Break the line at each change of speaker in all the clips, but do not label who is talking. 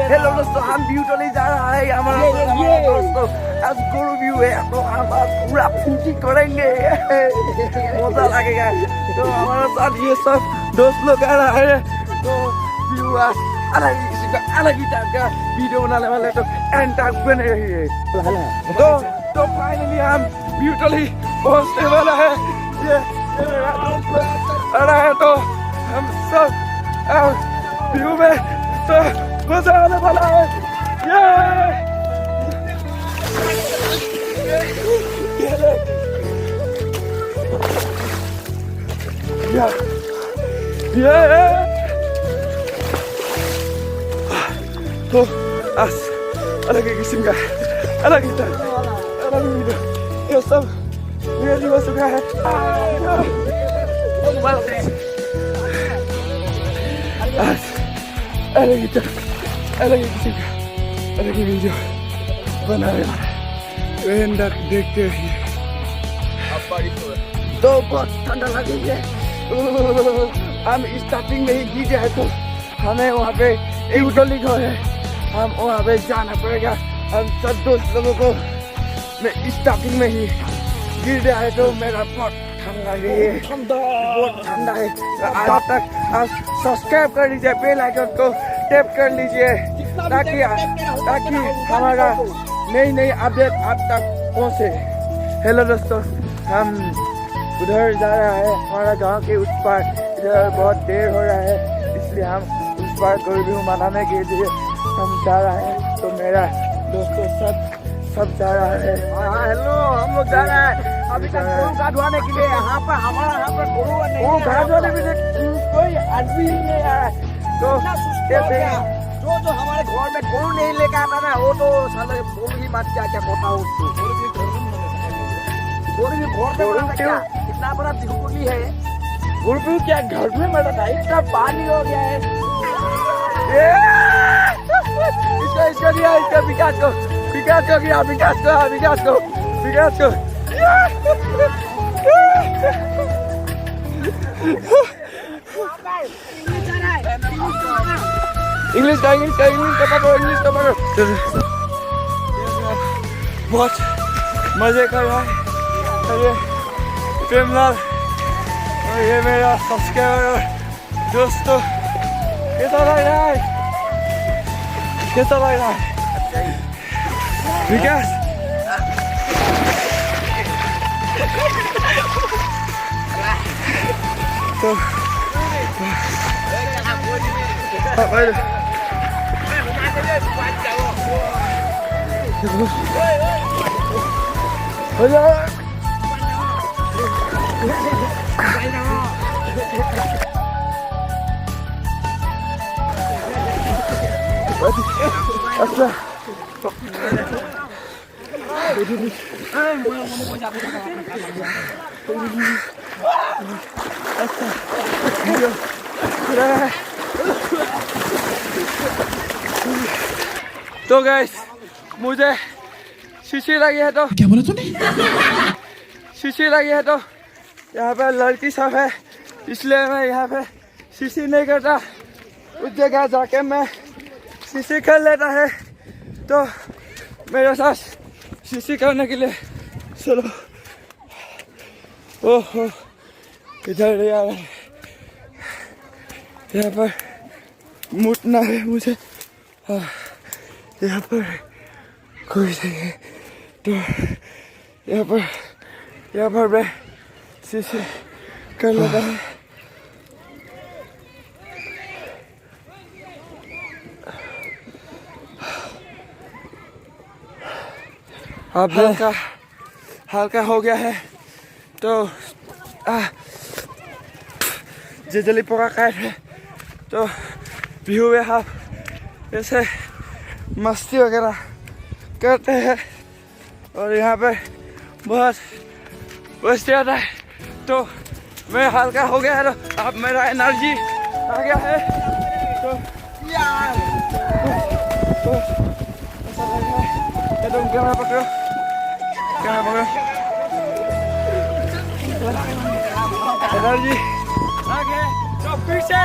Hello दोस्तों, हम view चले जा रहा है हमारा दोस्तों। आज गुरु व्यू है तो हम आज पूरा पूजी करेंगे, मजा लगेगा। तो हमारे साथ ये सब दोस्त लोग आ रहा है, तो व्यू आज अलग ही किसी का अलग ही टाइप का वीडियो बनाने वाले, तो एंड तक बने रहिए। तो फाइनली हम ब्यूटली पहुंचने वाला है। ये मेरा दोस्त लोग आ रहा है, तो हम सब व्यू में तो मजा आने वाला है। तो आज अलग ही किस्म का अलग ही ये सब रेडी हो चुका है। आज अलग ही किस्म का अलग ही वीडियो बना रहे हैं, देखते रहिए। तो बहुत ठंडा लगेगा, हम स्टार्टिंग में ही गिर जाए तो हमें वहाँ पे यूटली घर है, हम वहाँ पे जाना पड़ेगा। हम सब दोस्त लोगों को मैं स्टार्टिंग में ही गिर रहा है, तो मेरा बहुत ठंडा है, बहुत ठंडा है। आज तक आप सब्सक्राइब कर लीजिए, बेल आइकन को टैप कर लीजिए, ताकि हमारा नई अपडेट आप तक पहुँचे। हेलो दोस्तों, हम उधर जा रहा है, हमारा गांव के उस पार। इधर बहुत देर हो रहा है, इसलिए हम उस पार कोई भी मनाने के लिए हम जा रहे हैं। तो मेरा दोस्तों सब जा रहा है।
हेलो, हम लोग जा रहे हैं अभी तक गरु गाड़वाने के लिए। यहाँ पर हमारा गरु
गाड़वाने के लिए कोई आदमी नहीं आया। तो कैसे
जो हमारे घर में गरु नहीं लेकर आता ना, वो तो साले गरु ही मार क्या होता हो उसको। गरु भी घर में क्या इतना बड़ा दिहुली है।
गुरु क्या घर में मरा था?
इतना पानी हो गया है।
इसका विकास को इंग्लिश का पकड़ो। बहुत मजे कर रहा है ये प्रेमलाल और ये मेरा सब्सक्राइबर दोस्तों। कैसा लग रहा है विकास? तो अच्छा तो गाइस, मुझे शीशी लगी है। तो
क्या बोला तूने?
शीशी लगी है, तो यहाँ पे लड़की सब है, इसलिए मैं यहाँ पे शीशी नहीं करता। उस जगह जाके मैं शीशी कर लेता है। तो मेरे साथ शीशी करने के लिए चलो। ओहो, इधर यार यहाँ पर मुटना है मुझे। यहाँ पर कोई नहीं है, तो यहाँ पर मैं शीशी कर लेता है। अब हल्का हो गया है, तो जल्दी पका खाए थे, तो व्यू में आप ऐसे मस्ती वगैरह करते हैं और यहाँ पे बहुत मस्ती आता है। तो मैं हल्का हो गया है, तो अब मेरा एनर्जी आ गया है। तो यार ऐसा लग रहा है, तुम कैमरा पकड़ो। एनर्जी आ गया, तो फिर से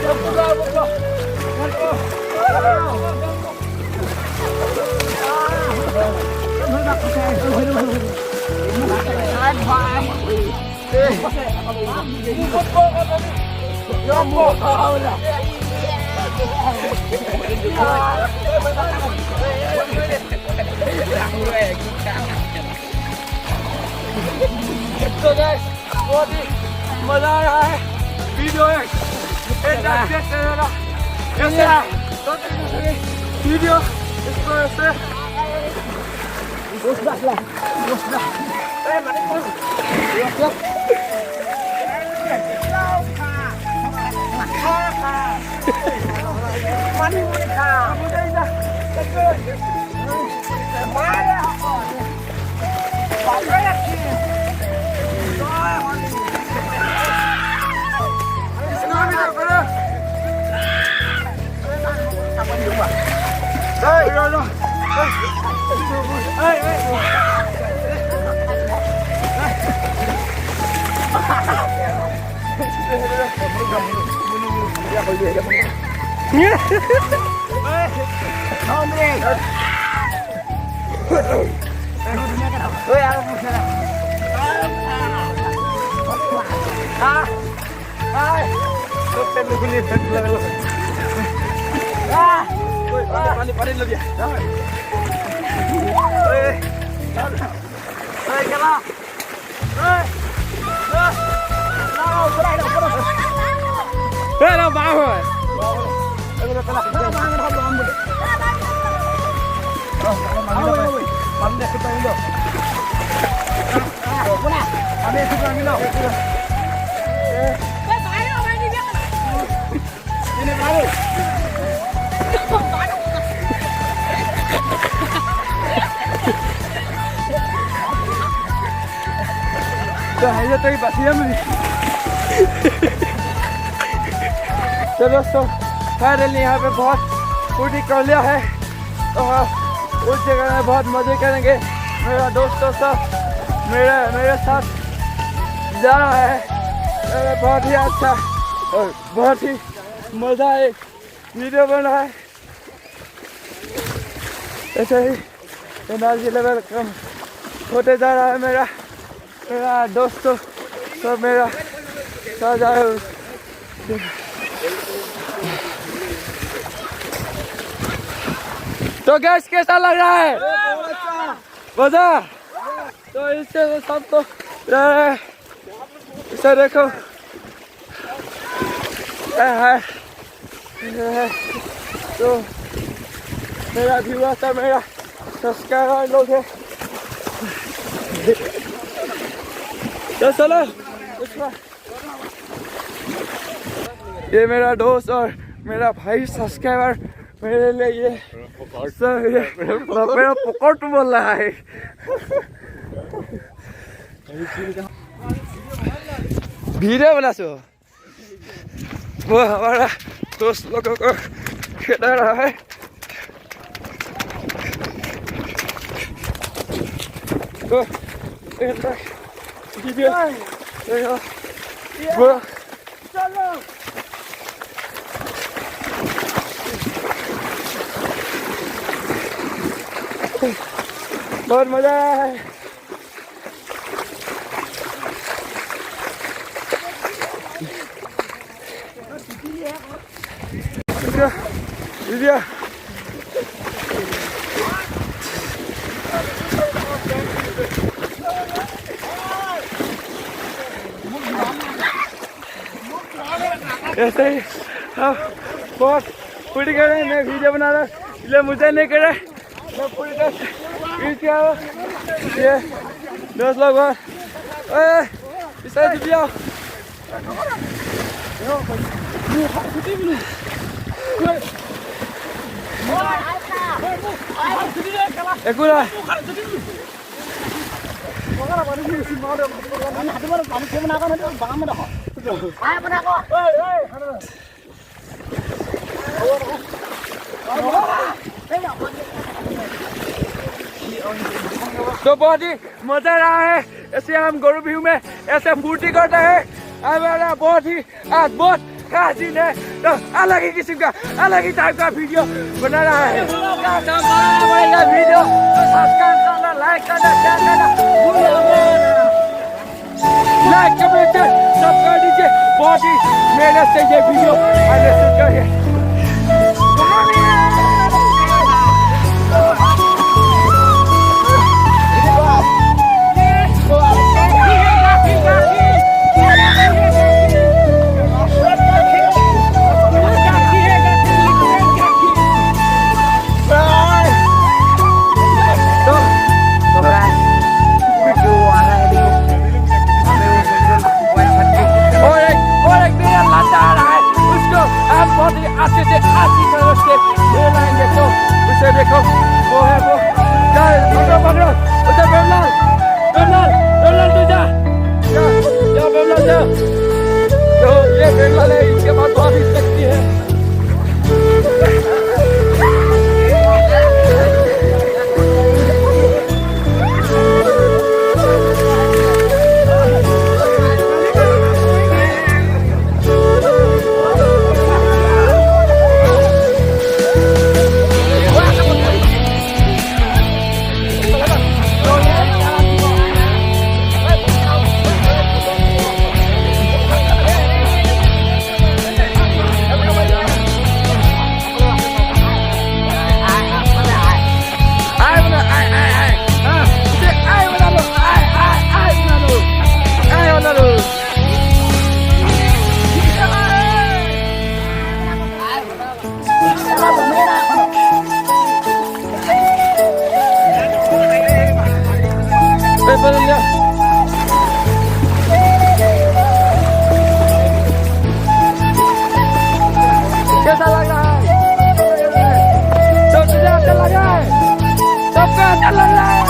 तो गाइस बहुत ही मजा आ रहा है वीडियो है वीडियो इसको ऐसे तो दोस्तों फाइनली यहाँ पे बहुत फूटी कर लिया है और उस जगह में बहुत मजे करेंगे। मेरा दोस्तों सब मेरे साथ जा रहा है। बहुत ही अच्छा और बहुत ही मजा एक वीडियो बन रहा है। ऐसे ही एनर्जी लेवल कम होते जा रहा है। मेरा दोस्तों सब मेरा साथ जा रहा है। तो गैस कैसा लग रहा है? मजा। तो इससे सब तो इसे देखो है तो मेरा व्यूअर था, मेरा सब्सक्राइबर लोग है। तो चलो ये मेरा दोस्त और मेरा भाई सब्सक्राइबर मेरे लिए ये मेरा पकड़ बोल रहा है। वीडियो बना सो वो हमारा दोस्त लोगों को खेला रहा है। तो चलो बहुत मजा आया है। ऐसे ही हम बहुत पूरी कर रहे हैं। मैं वीडियो बना रहा हूँ इसलिए मुझे नहीं कर रहे। मैं पूरी तरह ये दोस्त लोग इसे दिया तो बहुत ही मजा आ रहा है। ऐसे हम गुरु व्यू में ऐसे फूर्ति करते हैं। हमारा बहुत ही आज बहुत अनोखा सीन है तो अलग ही किस्म का अलग ही टाइप का वीडियो बना रहा है वीडियो सब्सक्राइब करना लाइक करना शेयर करना लाइक कमेंट सब कर दीजिए बहुत ही मेहनत से ये वीडियो मैंने शूट किया है बहुत ही अच्छे से अच्छी तरह से ले लाएंगे तो उसे देखो वो है वो पकड़ो पकड़ो उसे बेमलाल तू जा बेमलाल जा तो ये बेमलाल है इसके बाद बहुत ही शक्ति है कैसा लग रहा है सबसे अच्छा लग रहा है सबको अच्छा लग रहा है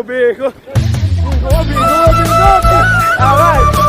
Bigo. All right.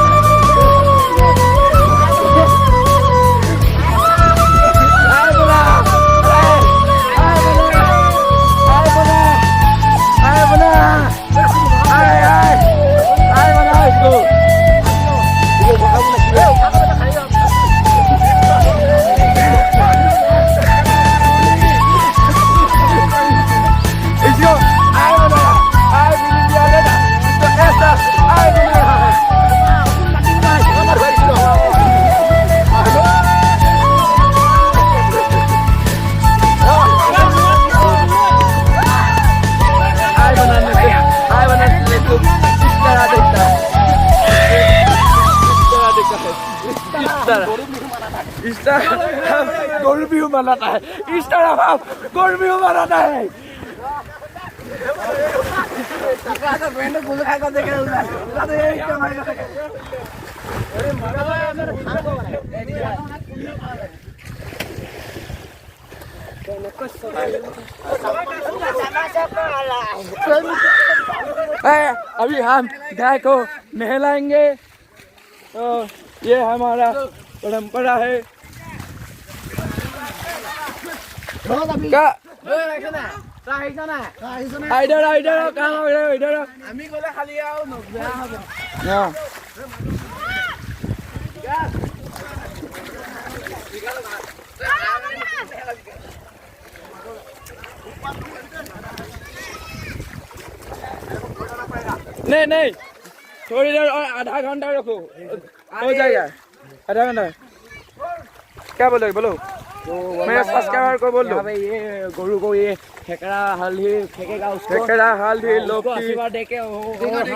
गोल भी मनाता है इस तरह हम गोल भी मनाता है अभी हम गाय को नहलाएंगे तो ये हमारा परंपरा है क्या इधर कहाँ इधर नहीं थोड़ी देर और आधा घंटा रखो हो जाएगा आधा घंटा क्या बोलोगे बोलो मेरे सब्सक्राइबर को बोल दो
भाई ये गोरू को ये ठेकड़ा हल्दी फेंकेगा उसको
ठेकड़ा हल्दी लौकी
आशीर्वाद देके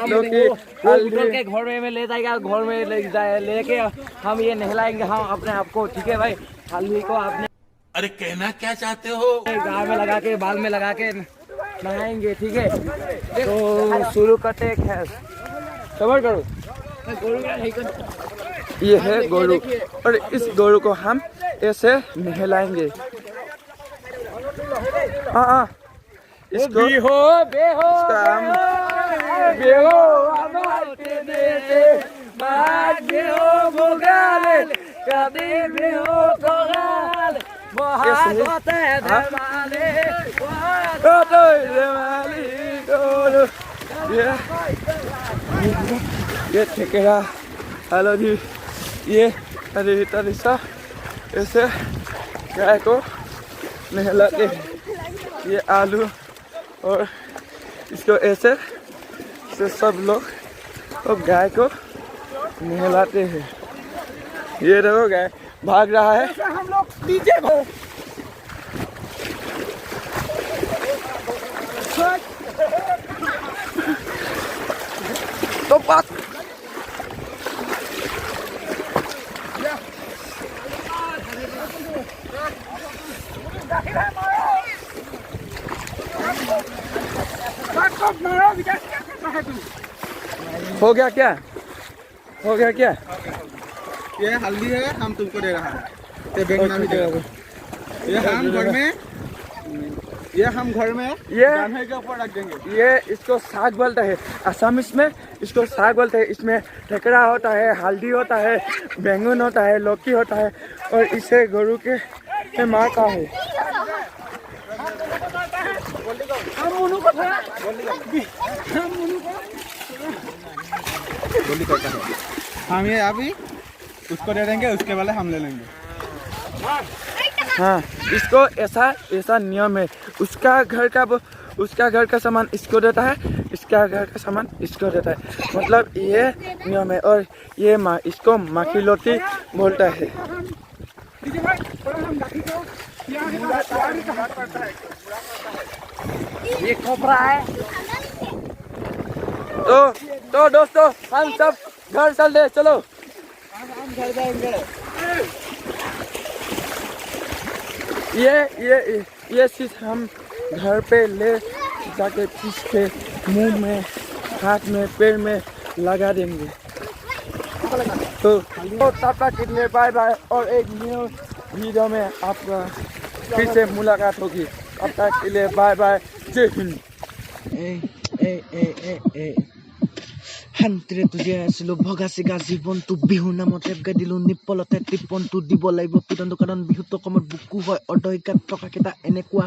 लौकी
हल्दी के घर में ले जाएगा घर में लेके हम ये नहलाएंगे हम अपने आप को ठीक है भाई हल्दी को आपने
अरे कहना क्या चाहते हो?
गाँव में लगा के बाल में लगा के नहाएंगे, ठीक है? तो शुरू करते हैं। खैर सबर करो।
ये है गोरू और इस गोरू को हम ऐसे नहलाएंगे। हाँ इसको
बेहो बेहो
इसका हम
बेहो हमारे देते बाग बेहो बोगाले कभी बेहो कोगाले महागोते धमाले
ये ठेकेरा हल्दी ये तरीसा ऐसे गाय को नहलाते हैं। ये आलू और इसको ऐसे सब लोग गाय को नहलाते हैं। ये देखो गाय भाग रहा है।
हम लोग नीचे को
तो बात हो गया क्या? हो गया क्या?
ये हल्दी है, हम तुमको दे रहा है। ये बेंगना भी दे रहा है। ये हम घर में
ये
गाने के ऊपर रख देंगे।
ये इसको साग बोलता है असमिस में। इसको साग बोलते हैं। इसमें ठेकरा होता है, हल्दी होता है, बैंगन होता है, लौकी होता है और इसे गरु के माँ का है।
हम ये अभी उसको दे देंगे, उसके वाले हम ले लेंगे।
हाँ इसको ऐसा नियम है। उसका घर का सामान इसको देता है, इसका घर का सामान इसको देता है। मतलब ये नियम है। और ये माँ इसको माखी लोटी बोलता है।
ये खोपरा है।
तो दोस्तों हम सब घर चलते, चलो।
हम घर जाएंगे।
ये चीज हम घर पे ले जाके पीस के मुंह में, हाथ में, पैर में लगा देंगे। तो तब तक के लिए बाय बाय। और एक न्यू वीडियो में आपका फिर से मुलाकात होगी। तब तक के लिए बाय बाय। जय हिंद।
শান্তিৰে তুজিয়াই আছিলো ভগা চিগা জীৱনটো বিহু নামত ৰেপ গাই দিলো নিপলতে টিপনটো দিব লাগিব পিটনটো কাৰণ বিহুতো কমত বুকু হয় অৰ্ধশিকাত টকাকেইটা এনেকুৱা